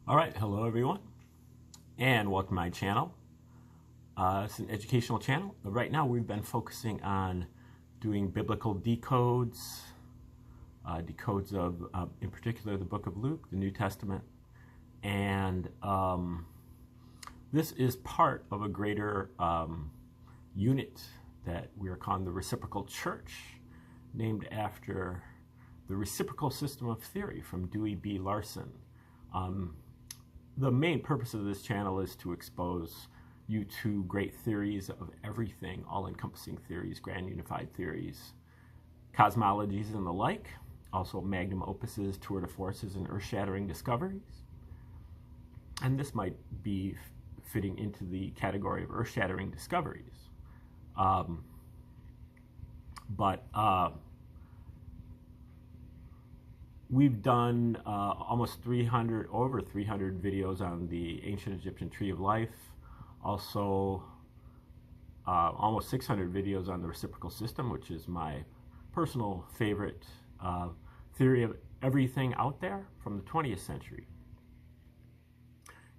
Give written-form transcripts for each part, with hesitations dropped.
All right, hello everyone, and welcome to my channel. It's an educational channel. Right now we've been focusing on doing biblical decodes, decodes of, in particular, the book of Luke, the New Testament. And this is part of a greater unit that we are calling the Reciprocal Church, named after the reciprocal system of theory from Dewey B. Larson. The main purpose of this channel is to expose you to great theories of everything, all-encompassing theories, grand unified theories, cosmologies and the like, also magnum opuses, tour de forces, and earth-shattering discoveries. And this might be fitting into the category of earth-shattering discoveries. We've done almost over 300 videos on the ancient Egyptian tree of life. Also, almost 600 videos on the reciprocal system, which is my personal favorite theory of everything out there from the 20th century.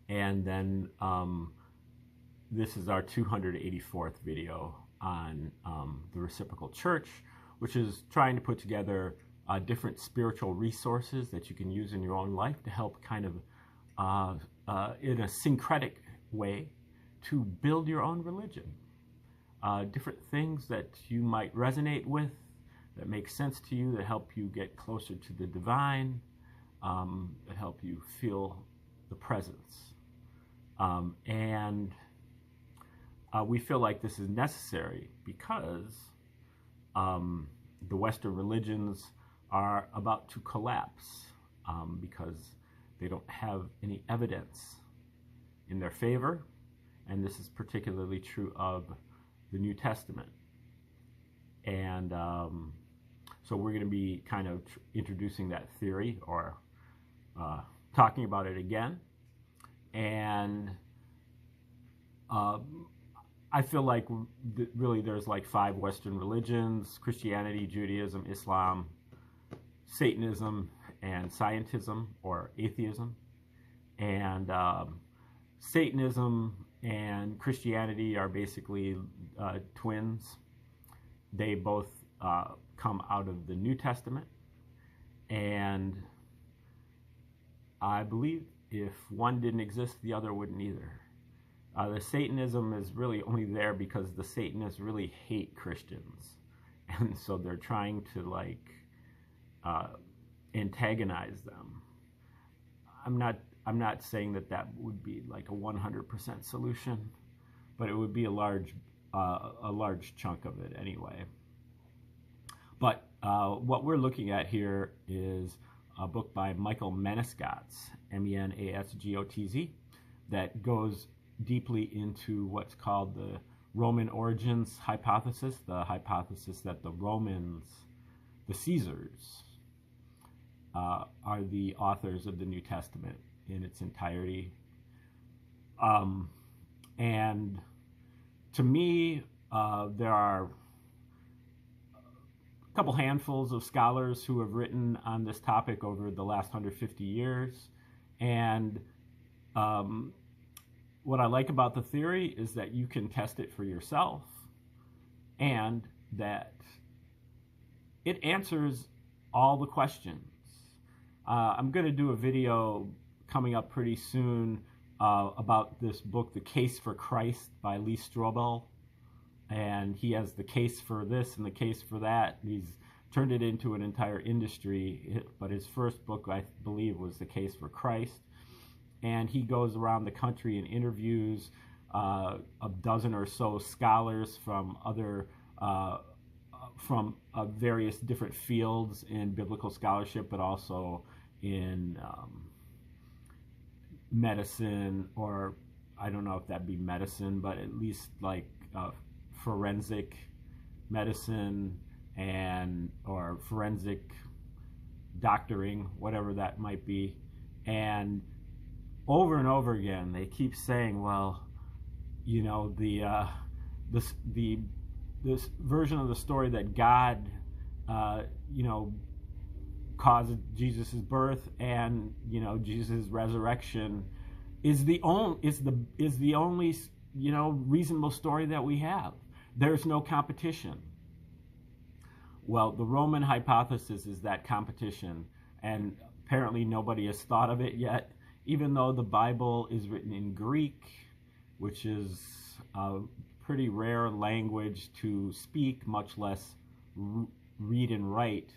And then this is our 284th video on the Reciprocal Church, which is trying to put together different spiritual resources that you can use in your own life to help kind of, in a syncretic way, to build your own religion. Different things that you might resonate with, that make sense to you, that help you get closer to the divine, that help you feel the presence. We feel like this is necessary because the Western religions are about to collapse because they don't have any evidence in their favor, and this is particularly true of the New Testament. And so we're going to be kind of introducing that theory, or talking about it again. And I feel like really there's like 5 Western religions: Christianity, Judaism, Islam, Satanism, and scientism or atheism. And Satanism and Christianity are basically twins. They both come out of the New Testament, and I believe if one didn't exist, the other wouldn't either. The Satanism is really only there because the Satanists really hate Christians, and so they're trying to like antagonize them. I'm not saying that that would be like a 100% solution, but it would be a large chunk of it anyway. But what we're looking at here is a book by Michael Menascotz, M-E-N-A-S-G-O-T-Z, that goes deeply into what's called the Roman origins hypothesis, the hypothesis that the Romans, the Caesars, are the authors of the New Testament in its entirety. And to me, there are a couple handfuls of scholars who have written on this topic over the last 150 years. And what I like about the theory is that you can test it for yourself, and that it answers all the questions. I'm going to do a video coming up pretty soon about this book, The Case for Christ by Lee Strobel. And he has the case for this and the case for that. He's turned it into an entire industry. But his first book, I believe, was The Case for Christ. And he goes around the country and interviews a dozen or so scholars from other various different fields in biblical scholarship, but also in medicine, or I don't know if that'd be medicine, but at least like forensic medicine or forensic doctoring, whatever that might be. And over and over again, they keep saying, well, you know, this version of the story that God, you know, cause of Jesus' birth and, you know, Jesus' resurrection is the only you know, reasonable story that we have. There's no competition. Well, the Roman hypothesis is that competition, and apparently nobody has thought of it yet, even though the Bible is written in Greek, which is a pretty rare language to speak, much less read and write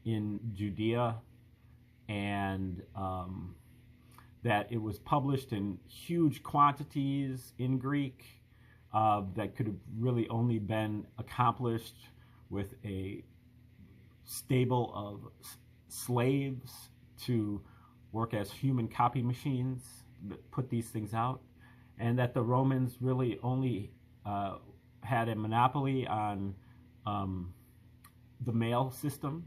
in Judea, and that it was published in huge quantities in Greek that could have really only been accomplished with a stable of slaves to work as human copy machines that put these things out, and that the Romans really only had a monopoly on the mail system,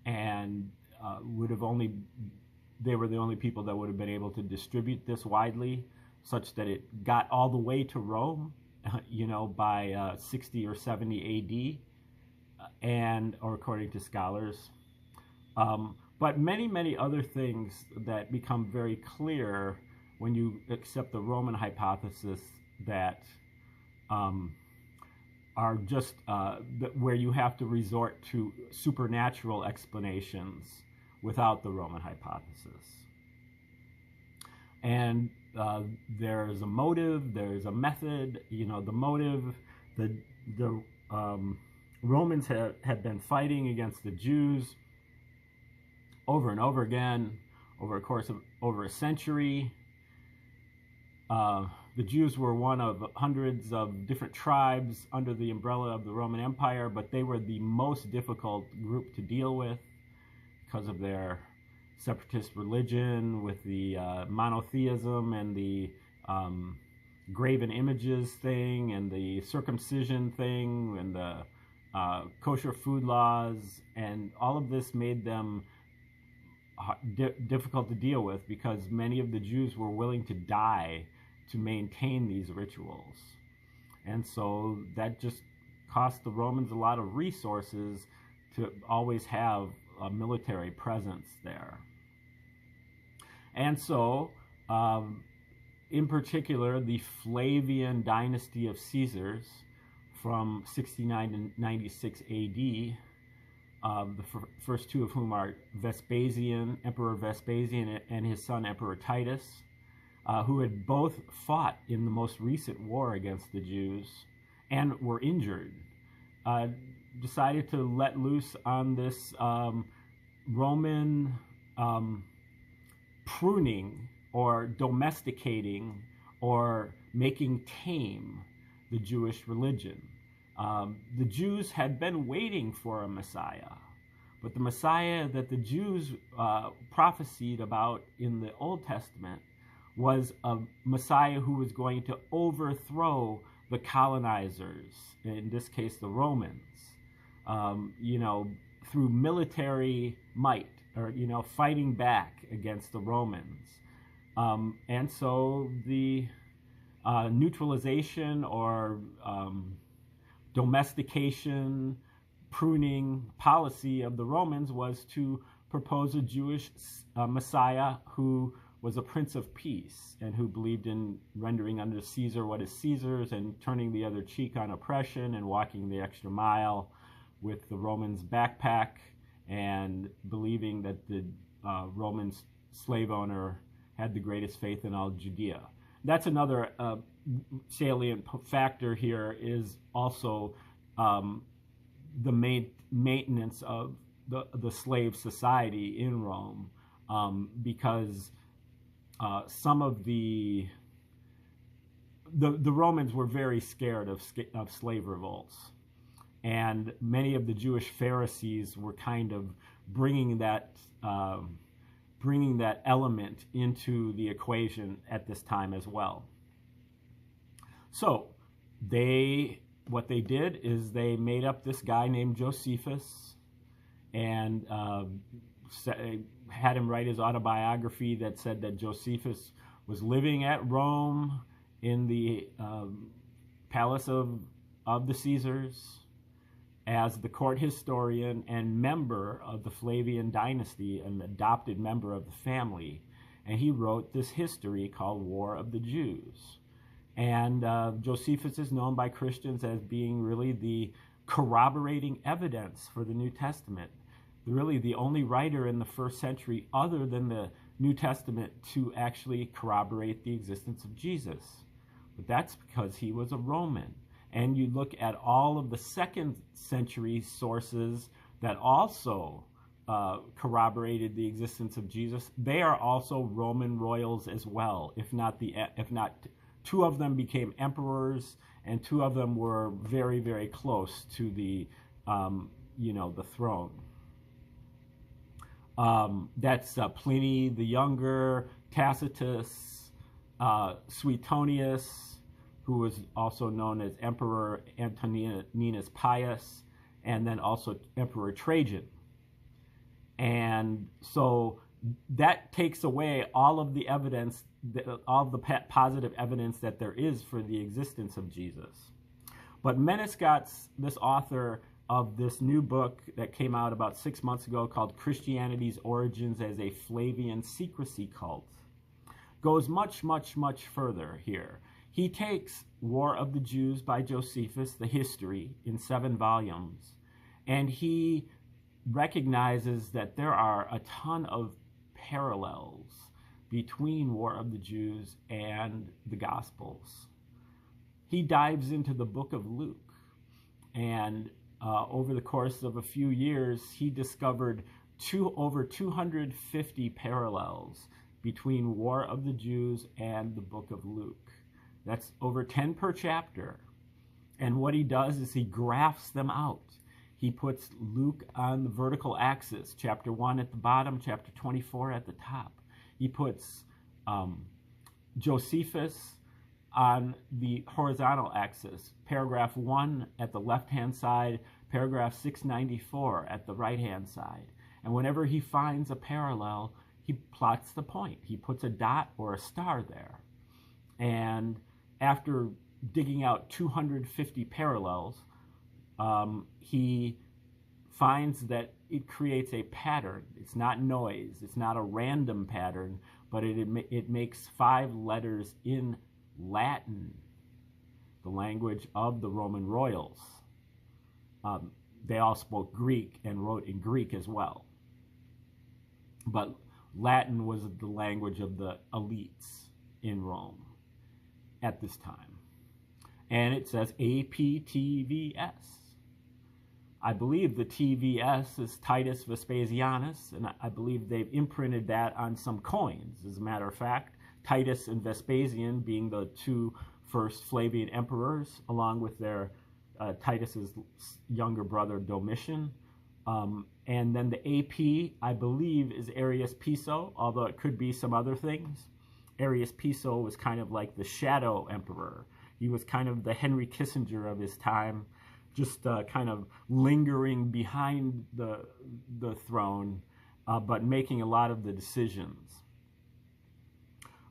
and they were the only people that would have been able to distribute this widely, such that it got all the way to Rome, you know, by 60 or 70 AD, or according to scholars. But many other things that become very clear when you accept the Roman hypothesis that are just where you have to resort to supernatural explanations without the Roman hypothesis. And there's a motive, there's a method. You know, the motive, the Romans had been fighting against the Jews over and over again over a course of over a century. The Jews were one of hundreds of different tribes under the umbrella of the Roman Empire, but they were the most difficult group to deal with because of their separatist religion with the monotheism and the graven images thing and the circumcision thing and the kosher food laws, and all of this made them difficult to deal with because many of the Jews were willing to die to maintain these rituals. And so that just cost the Romans a lot of resources to always have a military presence there. And so, in particular, the Flavian dynasty of Caesars from 69 to 96 AD, the first two of whom are Vespasian, Emperor Vespasian, and his son Emperor Titus, who had both fought in the most recent war against the Jews and were injured, decided to let loose on this Roman pruning or domesticating or making tame the Jewish religion. The Jews had been waiting for a Messiah, but the Messiah that the Jews prophesied about in the Old Testament was a Messiah who was going to overthrow the colonizers, in this case the Romans, you know, through military might, or, you know, fighting back against the Romans. And so the neutralization or domestication, pruning policy of the Romans was to propose a Jewish Messiah who was a Prince of Peace and who believed in rendering unto Caesar what is Caesar's and turning the other cheek on oppression and walking the extra mile with the Romans' backpack and believing that the Roman slave owner had the greatest faith in all Judea. That's another salient factor here, is also the maintenance of the slave society in Rome, because some of the Romans were very scared of slave revolts, and many of the Jewish Pharisees were kind of bringing that element into the equation at this time as well. So what they did is they made up this guy named Josephus and had him write his autobiography that said that Josephus was living at Rome in the palace of the Caesars, as the court historian and member of the Flavian dynasty, an adopted member of the family. And he wrote this history called War of the Jews. And Josephus is known by Christians as being really the corroborating evidence for the New Testament. Really the only writer in the first century other than the New Testament to actually corroborate the existence of Jesus. But that's because he was a Roman. And you look at all of the second century sources that also corroborated the existence of Jesus. They are also Roman royals as well. If not, two of them became emperors, and two of them were very, very close to the, the throne. That's Pliny the Younger, Tacitus, Suetonius, who was also known as Emperor Antoninus Pius, and then also Emperor Trajan. And so that takes away all of the evidence, all of the positive evidence that there is for the existence of Jesus. But Menescot's, this author of this new book that came out about 6 months ago called Christianity's Origins as a Flavian Secrecy Cult, goes much, much, much further here. He takes War of the Jews by Josephus, the history, in 7 volumes, and he recognizes that there are a ton of parallels between War of the Jews and the Gospels. He dives into the book of Luke, and over the course of a few years, he discovered over 250 parallels between War of the Jews and the book of Luke. That's over 10 per chapter. And what he does is he graphs them out. He puts Luke on the vertical axis, chapter 1 at the bottom, chapter 24 at the top. He puts Josephus on the horizontal axis, paragraph 1 at the left-hand side, paragraph 694 at the right-hand side. And whenever he finds a parallel, he plots the point. He puts a dot or a star there. And after digging out 250 parallels, he finds that it creates a pattern. It's not noise. It's not a random pattern, but it makes 5 letters in Latin, the language of the Roman royals. They all spoke Greek and wrote in Greek as well. But Latin was the language of the elites in Rome at this time. And it says APTVS. I believe the TVS is Titus Vespasianus, and I believe they've imprinted that on some coins. As a matter of fact, Titus and Vespasian being the 2 first Flavian emperors, along with their Titus's younger brother Domitian. And then the AP, I believe, is Arius Piso, although it could be some other things. Arius Piso was kind of like the shadow emperor. He was kind of the Henry Kissinger of his time, just kind of lingering behind the throne, but making a lot of the decisions.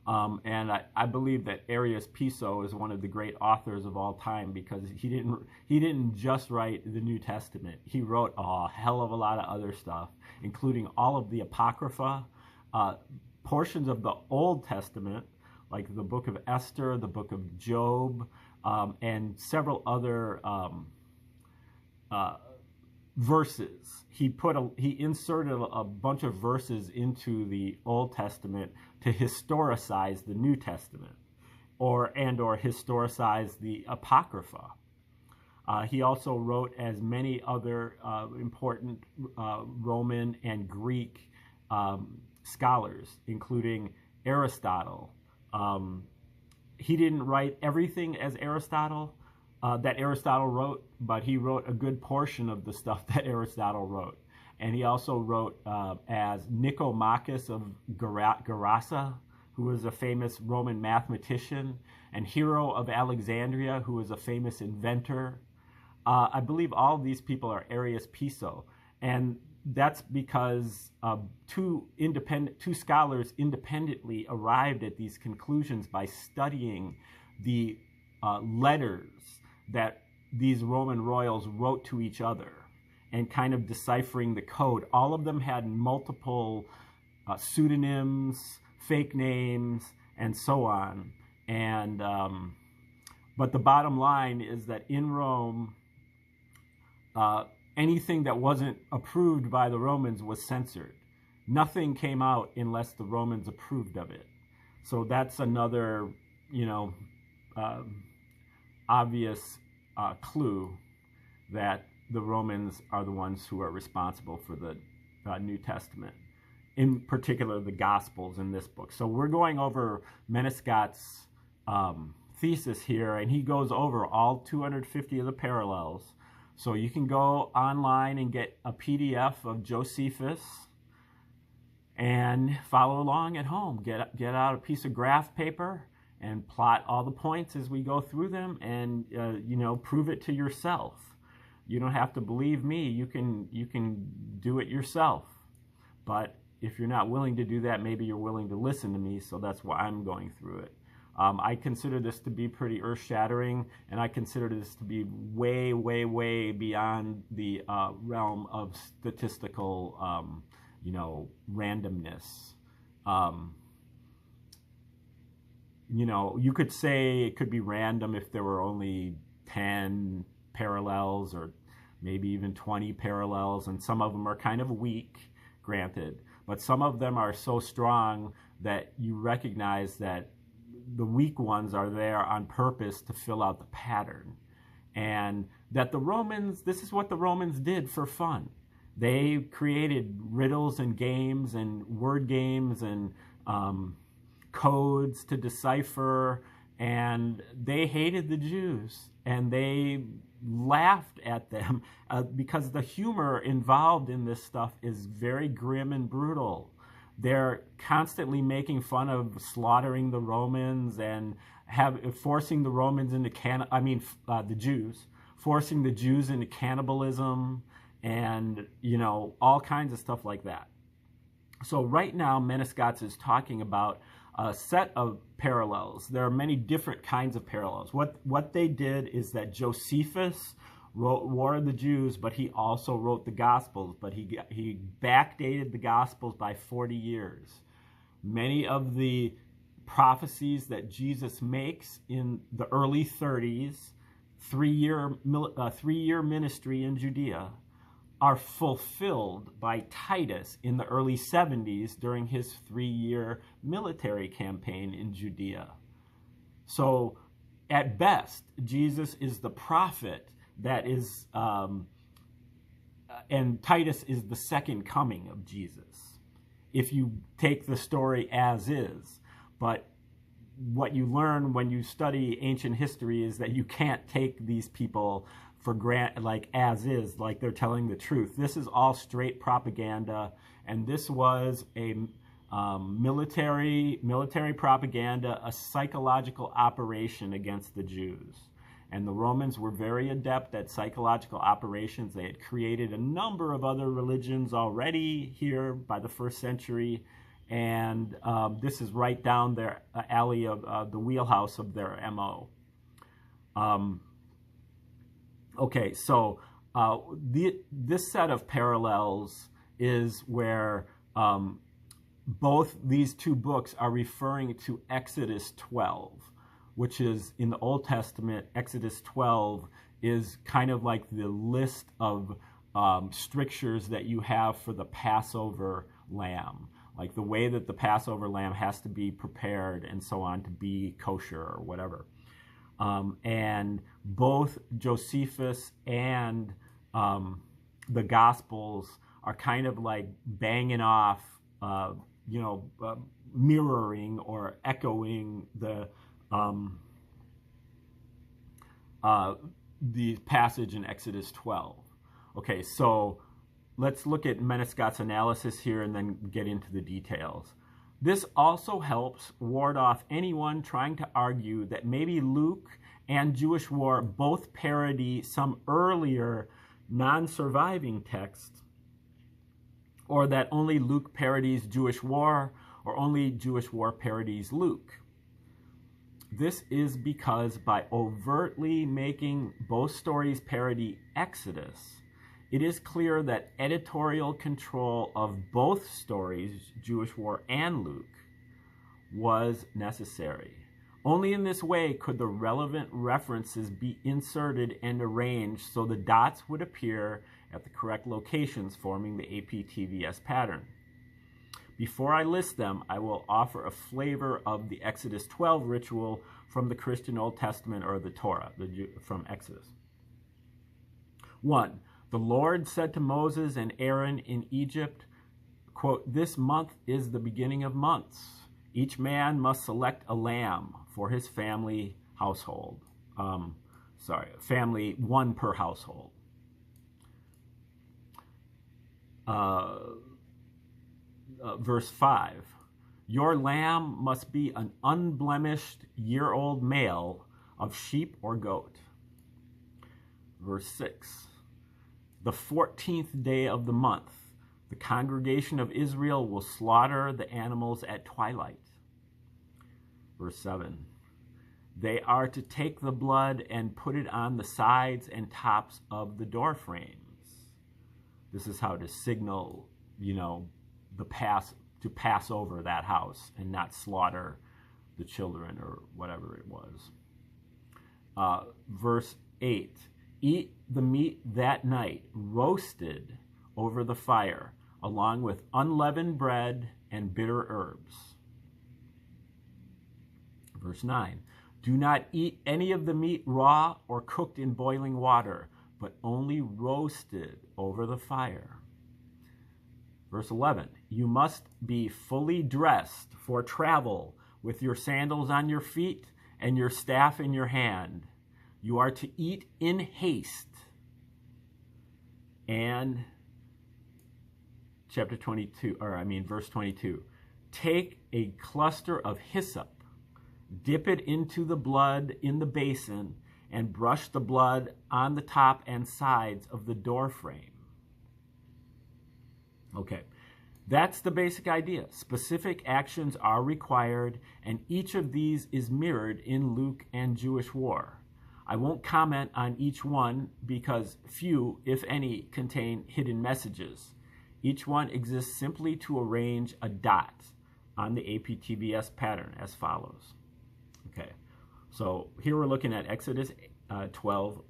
And I believe that Arius Piso is one of the great authors of all time, because he didn't just write the New Testament. He wrote a hell of a lot of other stuff, including all of the Apocrypha, portions of the Old Testament, like the book of Esther, the book of Job, and several other verses. He inserted a bunch of verses into the Old Testament to historicize the New Testament, or historicize the Apocrypha. He also wrote as many other important Roman and Greek scholars, including Aristotle. He didn't write everything as Aristotle, that Aristotle wrote, but he wrote a good portion of the stuff that Aristotle wrote. And he also wrote as Nicomachus of Gerasa, who was a famous Roman mathematician, and Hero of Alexandria, who was a famous inventor. I believe all of these people are Arius Piso, and that's because two scholars independently arrived at these conclusions by studying the letters that these Roman royals wrote to each other and kind of deciphering the code. All of them had multiple pseudonyms, fake names, and so on. And but the bottom line is that in Rome, anything that wasn't approved by the Romans was censored. Nothing came out unless the Romans approved of it. So that's another, obvious clue that the Romans are the ones who are responsible for the New Testament, in particular the Gospels in this book. So we're going over Menescat's thesis here, and he goes over all 250 of the parallels. So you can go online and get a PDF of Josephus and follow along at home. Get out a piece of graph paper and plot all the points as we go through them, and prove it to yourself. You don't have to believe me. You can do it yourself. But if you're not willing to do that, maybe you're willing to listen to me. So that's why I'm going through it. I consider this to be pretty earth-shattering, and I consider this to be way, way, way beyond the realm of statistical, randomness. You could say it could be random if there were only 10 parallels or maybe even 20 parallels, and some of them are kind of weak, granted, but some of them are so strong that you recognize that the weak ones are there on purpose to fill out the pattern. And that the Romans, this is what the Romans did for fun. They created riddles and games and word games and codes to decipher, and they hated the Jews, and they laughed at them because the humor involved in this stuff is very grim and brutal. They're constantly making fun of slaughtering the Romans and forcing the Romans into the Jews, forcing the Jews into cannibalism, and all kinds of stuff like that. So right now, Menescats is talking about a set of parallels. There are many different kinds of parallels. What they did is that Josephus wrote War of the Jews, but he also wrote the Gospels, but he backdated the Gospels by 40 years. Many of the prophecies that Jesus makes in the early 30s, three-year ministry in Judea, are fulfilled by Titus in the early 70s during his 3-year military campaign in Judea. So at best, Jesus is the prophet that is, and Titus is the second coming of Jesus, if you take the story as is. But what you learn when you study ancient history is that you can't take these people for granted, like as is, like they're telling the truth. This is all straight propaganda, and this was a military propaganda, a psychological operation against the Jews. And the Romans were very adept at psychological operations. They had created a number of other religions already here by the 1st century, and this is right down their alley of the wheelhouse of their MO. Okay, so this set of parallels is where both these two books are referring to Exodus 12, which is in the Old Testament. Exodus 12 is kind of like the list of strictures that you have for the Passover lamb, like the way that the Passover lamb has to be prepared and so on to be kosher or whatever. And both Josephus and the Gospels are kind of like banging off, mirroring or echoing the passage in Exodus 12. Okay, so let's look at Menescat's analysis here and then get into the details. This also helps ward off anyone trying to argue that maybe Luke and Jewish War both parody some earlier non-surviving text, or that only Luke parodies Jewish War, or only Jewish War parodies Luke. This is because by overtly making both stories parody Exodus, it is clear that editorial control of both stories, Jewish War and Luke, was necessary. Only in this way could the relevant references be inserted and arranged so the dots would appear at the correct locations, forming the APTVS pattern. Before I list them, I will offer a flavor of the Exodus 12 ritual from the Christian Old Testament, or the Torah, from Exodus. 1. The Lord said to Moses and Aaron in Egypt, quote, "This month is the beginning of months. Each man must select a lamb for his family household." Family, one per household. Verse 5, your lamb must be an unblemished year-old male of sheep or goat. Verse 6, the 14th day of the month, the congregation of Israel will slaughter the animals at twilight. Verse 7, they are to take the blood and put it on the sides and tops of the door frames. This is how to signal, to pass over that house and not slaughter the children or whatever it was. Verse 8, eat the meat that night, roasted over the fire, along with unleavened bread and bitter herbs. Verse 9, do not eat any of the meat raw or cooked in boiling water, but only roasted over the fire. Verse 11, you must be fully dressed for travel with your sandals on your feet and your staff in your hand. You are to eat in haste. And verse 22, take a cluster of hyssop, dip it into the blood in the basin, and brush the blood on the top and sides of the door frame. Okay, that's the basic idea. Specific actions are required, and each of these is mirrored in Luke and Jewish War. I won't comment on each one because few, if any, contain hidden messages. Each one exists simply to arrange a dot on the APTVS pattern as follows. Okay, so here we're looking at Exodus 12,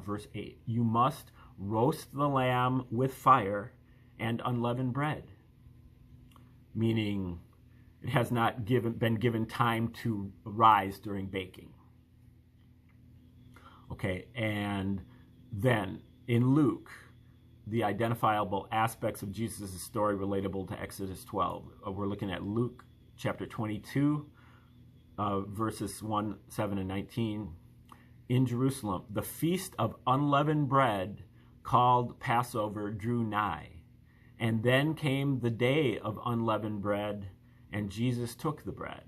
verse 8. You must roast the lamb with fire and unleavened bread, meaning it has not been given time to rise during baking. Okay, and then in Luke, the identifiable aspects of Jesus' story relatable to Exodus 12. We're looking at Luke chapter 22, verses 1, 7, and 19. In Jerusalem, the feast of unleavened bread, called Passover, drew nigh. And then came the day of unleavened bread, and Jesus took the bread.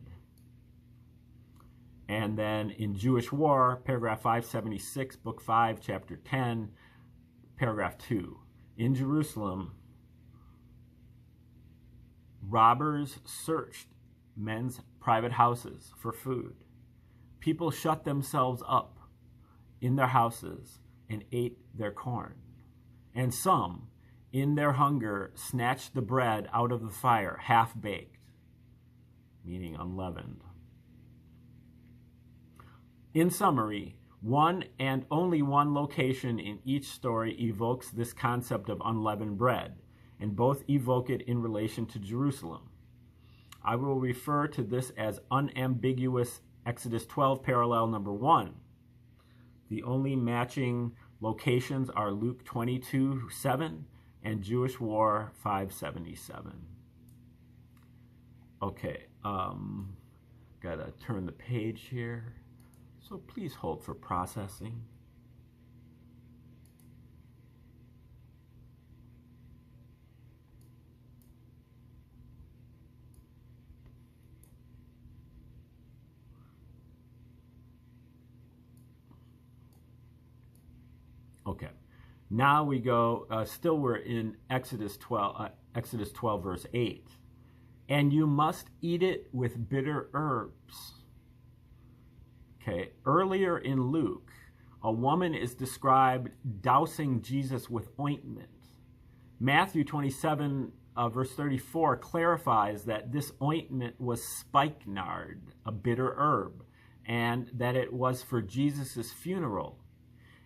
And then in Jewish War, paragraph 576, book 5, chapter 10, paragraph 2. In Jerusalem, robbers searched men's private houses for food. People shut themselves up in their houses and ate their corn. And some, in their hunger, snatched the bread out of the fire, half-baked, meaning unleavened. In summary, one and only one location in each story evokes this concept of unleavened bread, and both evoke it in relation to Jerusalem. I will refer to this as unambiguous Exodus 12 parallel number 1. The only matching locations are Luke 22:7 and Jewish War 577. Okay, gotta turn the page here. So please hold for processing. Okay, now we go, still we're in Exodus 12 verse 8. And you must eat it with bitter herbs. Okay, earlier in Luke, a woman is described dousing Jesus with ointment. Matthew 27, verse 34 clarifies that this ointment was spikenard, a bitter herb, and that it was for Jesus' funeral.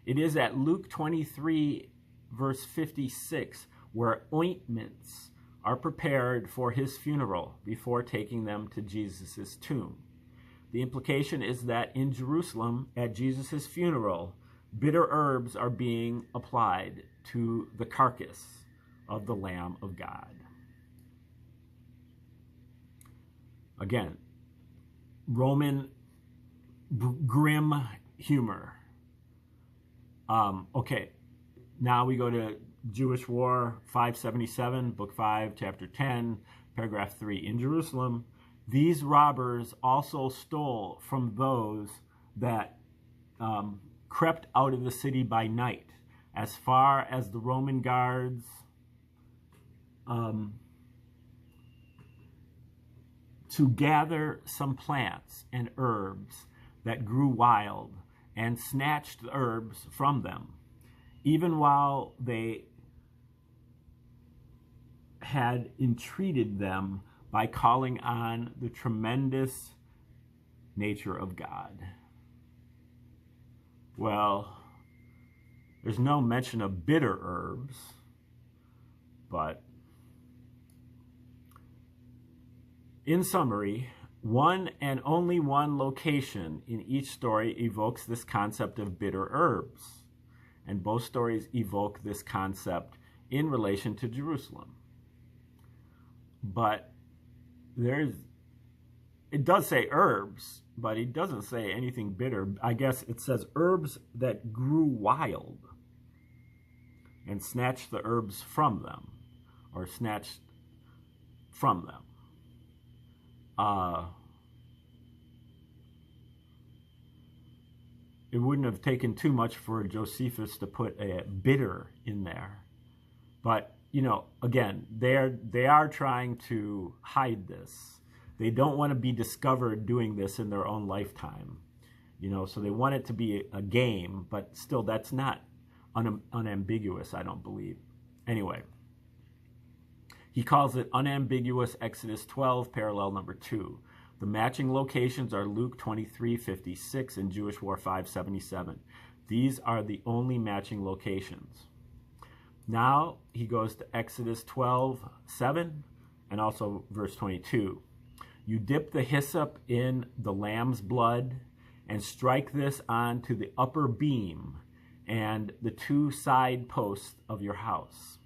It is at Luke 23, verse 56, where ointments are prepared for his funeral before taking them to Jesus' tomb. The implication is that in Jerusalem, at Jesus' funeral, bitter herbs are being applied to the carcass of the Lamb of God. Again, Roman grim humor. Okay, now we go to Jewish War 577, Book 5, Chapter 10, Paragraph 3. In Jerusalem, these robbers also stole from those that crept out of the city by night, as far as the Roman guards to gather some plants and herbs that grew wild, and snatched the herbs from them, even while they had entreated them by calling on the tremendous nature of God. Well, there's no mention of bitter herbs, but in summary, one and only one location in each story evokes this concept of bitter herbs, and both stories evoke this concept in relation to Jerusalem. But it does say herbs, but it doesn't say anything bitter. I guess it says herbs that grew wild, and snatched the herbs from them, or snatched from them. It wouldn't have taken too much for Josephus to put a bitter in there. But, you know, again, they are trying to hide this. They don't want to be discovered doing this in their own lifetime. You know, so they want it to be a game, but still that's not unambiguous, I don't believe. Anyway, he calls it unambiguous Exodus 12, parallel number 2. The matching locations are Luke 23:56 and Jewish War 5:77. These are the only matching locations. Now he goes to Exodus 12:7 and also verse 22. You dip the hyssop in the lamb's blood and strike this onto the upper beam and the 2 side posts of your house.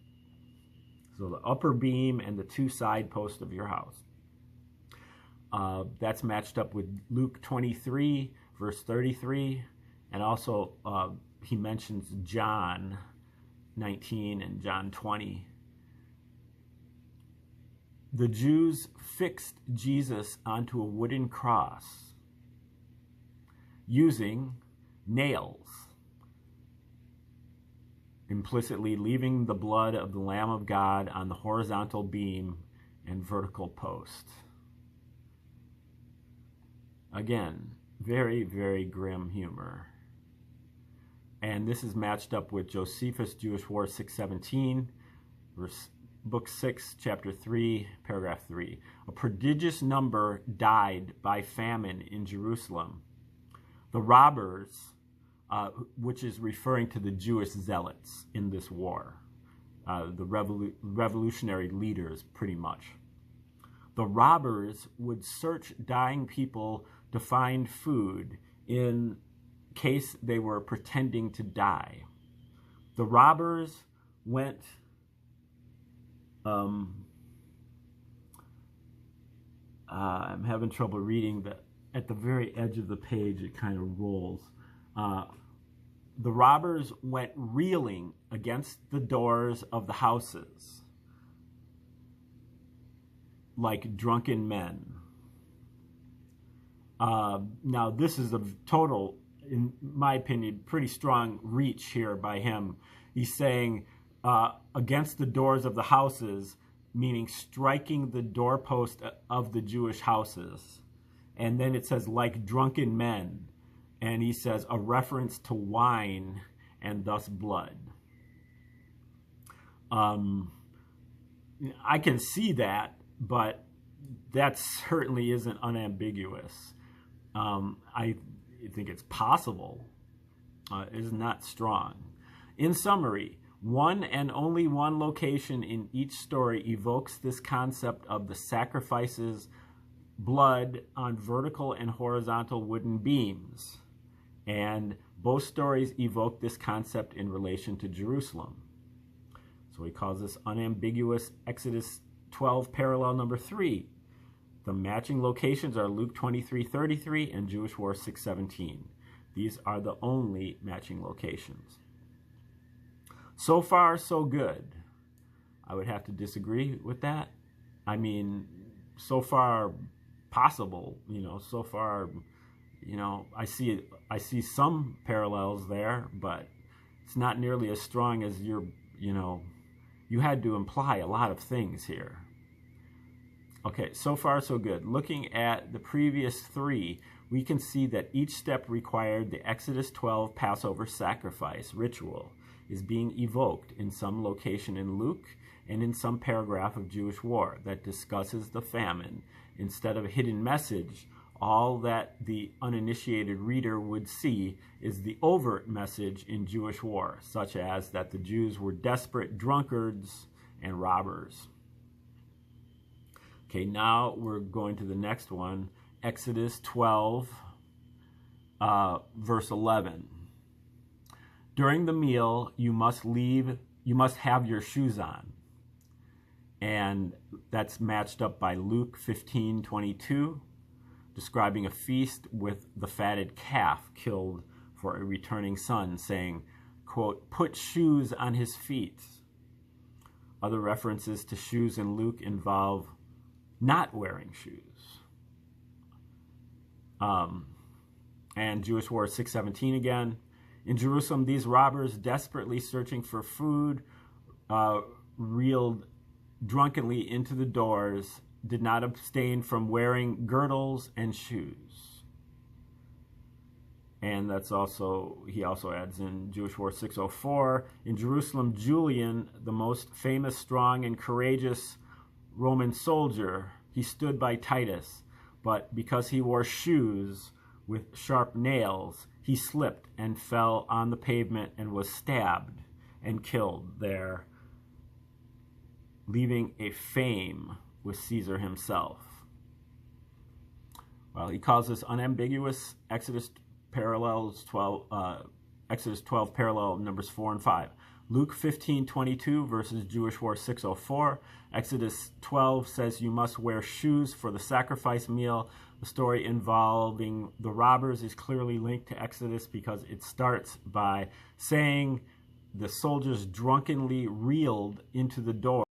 So the upper beam and the 2 side posts of your house. That's matched up with Luke 23, verse 33, and also he mentions John 19 and John 20. The Jews fixed Jesus onto a wooden cross using nails, implicitly leaving the blood of the Lamb of God on the horizontal beam and vertical post. Again, very, very grim humor. And this is matched up with Josephus, Jewish War 617, Book 6, Chapter 3, Paragraph 3. A prodigious number died by famine in Jerusalem. The robbers, which is referring to the Jewish zealots in this war, the revolutionary leaders, pretty much. The robbers would search dying people to find food in case they were pretending to die. The robbers went I'm having trouble reading that. At the very edge of the page it kind of rolls. The robbers went reeling against the doors of the houses like drunken men. Now this is a total, in my opinion, pretty strong reach here by him. He's saying against the doors of the houses, meaning striking the doorpost of the Jewish houses. And then it says like drunken men. And he says, a reference to wine and thus blood. I can see that, but that certainly isn't unambiguous. I think it's possible. It is not strong. In summary, one and only one location in each story evokes this concept of the sacrifices blood on vertical and horizontal wooden beams. And both stories evoke this concept in relation to Jerusalem. So he calls this unambiguous Exodus 12 parallel number 3. The matching locations are Luke 23:33 and Jewish War 6:17. These are the only matching locations. So far, so good. I would have to disagree with that. I mean, so far possible, so far, I see some parallels there, but it's not nearly as strong as you had to imply a lot of things here. Okay, so far so good. Looking at the previous 3, we can see that each step required the Exodus 12 Passover sacrifice ritual is being evoked in some location in Luke and in some paragraph of Jewish War that discusses the famine. Instead of a hidden message, all that the uninitiated reader would see is the overt message in Jewish War, such as that the Jews were desperate drunkards and robbers. Okay, now we're going to the next one, Exodus 12, verse 11. During the meal, you must have your shoes on. And that's matched up by Luke 15:22, describing a feast with the fatted calf killed for a returning son, saying, quote, put shoes on his feet. Other references to shoes in Luke involve not wearing shoes. And Jewish War 6:17 again. In Jerusalem, these robbers, desperately searching for food, reeled drunkenly into the doors, did not abstain from wearing girdles and shoes. And he also adds in Jewish War 6:04, in Jerusalem, Julian, the most famous, strong, and courageous Roman soldier, he stood by Titus, but because he wore shoes with sharp nails, he slipped and fell on the pavement and was stabbed and killed there, leaving a fame with Caesar himself. Well, he calls this unambiguous Exodus 12 parallel numbers 4 and 5. Luke 15:22 versus Jewish War 6:04. Exodus 12 says you must wear shoes for the sacrifice meal. The story involving the robbers is clearly linked to Exodus because it starts by saying the soldiers drunkenly reeled into the door